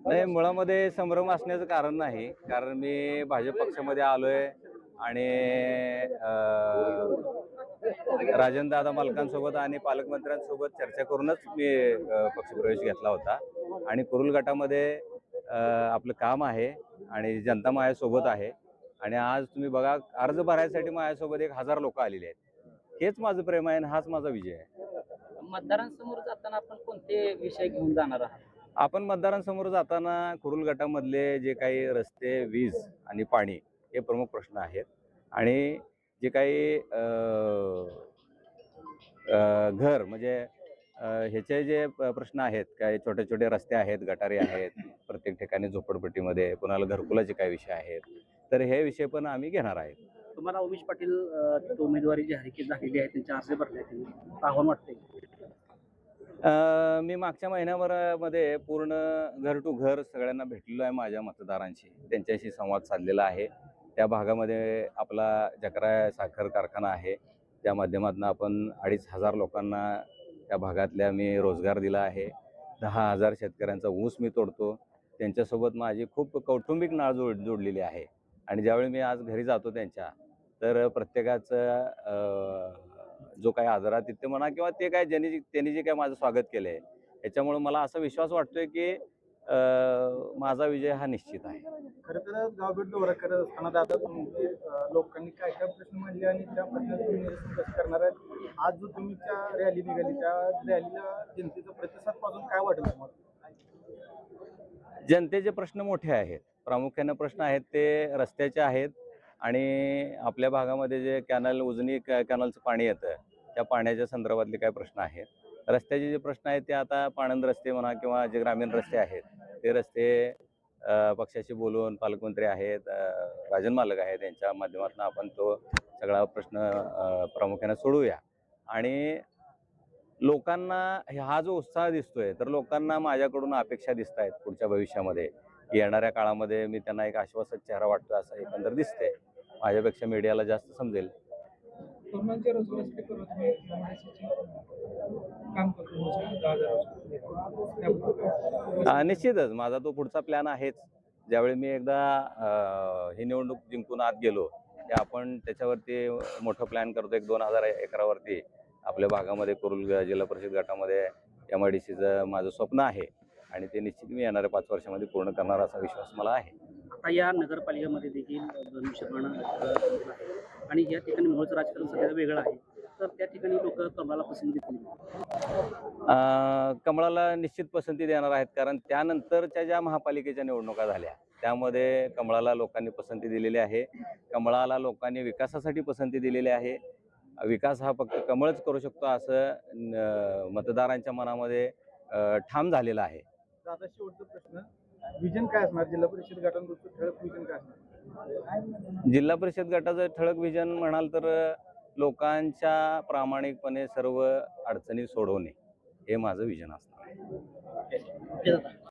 नाही, मुळामध्ये संभ्रम असण्याचं कारण नाही, कारण मी भाजप पक्षामध्ये आलोय आणि राजनदादा मालकांसोबत आणि पालकमंत्र्यांसोबत चर्चा करूनच मी पक्षप्रवेश घेतला होता आणि कुरुल गटामध्ये आपलं काम आहे आणि जनता माझ्यासोबत आहे आणि आज तुम्ही बघा, अर्ज भरायसाठी माझ्यासोबत 1000 लोक आलेले आहेत. हेच माझं प्रेम आहे आणि हाच माझा विजय आहे. मतदारांसमोर जाताना आपण कोणते विषय घेऊन जाणार आहात? आपण मतदारांसमोर जाताना कुरुल गटामधले जे काही रस्ते, वीज आणि पाणी हे प्रमुख प्रश्न आहेत आणि जे काही घर म्हणजे ह्याचे जे प्रश्न आहेत, काही छोटे छोटे रस्ते आहेत, गटारे आहेत, प्रत्येक ठिकाणी झोपडपट्टीमध्ये कोणाला घरकुलाचे काही विषय आहेत, तर हे विषय पण आम्ही घेणार आहेत. तुम्हाला उमेश पाटील उमेदवारी जाहीर झालेली आहे, त्यांचे अर्ज भरले, आव्हान वाटते? मी मागच्या महिन्याभरामध्ये पूर्ण घर टू घर सगळ्यांना भेटलेलो आहे, माझ्या मतदारांशी त्यांच्याशी संवाद साधलेला आहे. त्या भागामध्ये आपला जकरा साखर कारखाना आहे, त्या माध्यमातून आपण 2500 लोकांना त्या भागातल्या मी रोजगार दिला आहे. 10,000 शेतकऱ्यांचा ऊस मी तोडतो. त्यांच्यासोबत माझी खूप कौटुंबिक नाळ जोडलेली आहे आणि ज्यावेळी मी आज घरी जातो त्यांच्या, तर प्रत्येकाचं जो काही आदरातिथ्य म्हणा किंवा ते काय त्यांनी जे काय माझं स्वागत केलं आहे, याच्यामुळे मला असा विश्वास वाटतोय की माझा विजय हा निश्चित आहे. खरं तर गावभेट दौरा करत असताना दादा लोकांनी काय काय प्रश्न मांडले आणि त्या प्रश्नाचं तुम्ही निरसन कसं करणार आहे? आज जो तुमच्या रॅली निघाली, त्या रॅलीला जनतेचा प्रतिसाद पासून काय वाटलं तुम्हाला? जनतेचे प्रश्न मोठे आहेत, प्रामुख्याने प्रश्न आहेत ते रस्त्याचे आहेत आणि आपल्या भागामध्ये जे उजनी कॅनलचं पाणी येतं, त्या पाण्याच्या संदर्भातले काय प्रश्न आहेत. रस्त्याचे जे प्रश्न आहेत ते आता पाणंद रस्ते म्हणा किंवा जे ग्रामीण रस्ते आहेत, ते रस्ते पक्षाशी बोलून पालकमंत्री आहेत, राजन मालक आहेत, यांच्या माध्यमातून आपण तो सगळा प्रश्न प्रामुख्याने सोडवूया. आणि लोकांना हा जो उत्साह दिसतोय, तर लोकांना माझ्याकडून अपेक्षा दिसत आहेत पुढच्या भविष्यामध्ये. येणाऱ्या काळामध्ये मी त्यांना एक आश्वासक चेहरा वाटतो असं एकंदर दिसतंय. माझ्यापेक्षा मीडियाला जास्त समजेल. निश्चितच माझा तो पुढचा प्लॅन आहेच. ज्यावेळी मी एकदा ही निवडणूक जिंकून आत गेलो, की आपण त्याच्यावरती मोठं प्लॅन करतो. 1-2000 एकरावरती आपल्या भागामध्ये कुरुल जिल्हा परिषद गटामध्ये MIDCचं माझं स्वप्न आहे आणि ते निश्चित मी येणाऱ्या 5 वर्षामध्ये पूर्ण करणार असा विश्वास मला आहे. आता या नगरपालिकेमध्ये देखील धनुष्यबाण आहे आणि या ठिकाणी मूळचं राजकारण सध्या वेगळं आहे, तर त्या ठिकाणी लोक कमळाला पसंती देतील? कमळाला निश्चित पसंती देणार आहेत, कारण त्यानंतरच्या ज्या महापालिकेच्या निवडणुका झाल्या त्यामध्ये कमळाला लोकांनी पसंती दिलेली आहे. कमळाला लोकांनी विकासासाठी पसंती दिलेली आहे. विकास हा फक्त कमळच करू शकतो असं मतदारांच्या मनामध्ये ठाम झालेला आहे. दादा, शेवटचा प्रश्न, विजन काय असणार जिल्हा परिषद गटांचं ठळक विजन काय असणार? जिल्हा परिषद गटाचं ठळक विजन म्हणाल तर लोकांच्या प्रामाणिकपणे सर्व अडचणी सोडवणे हे माझं विजन असणार आहे.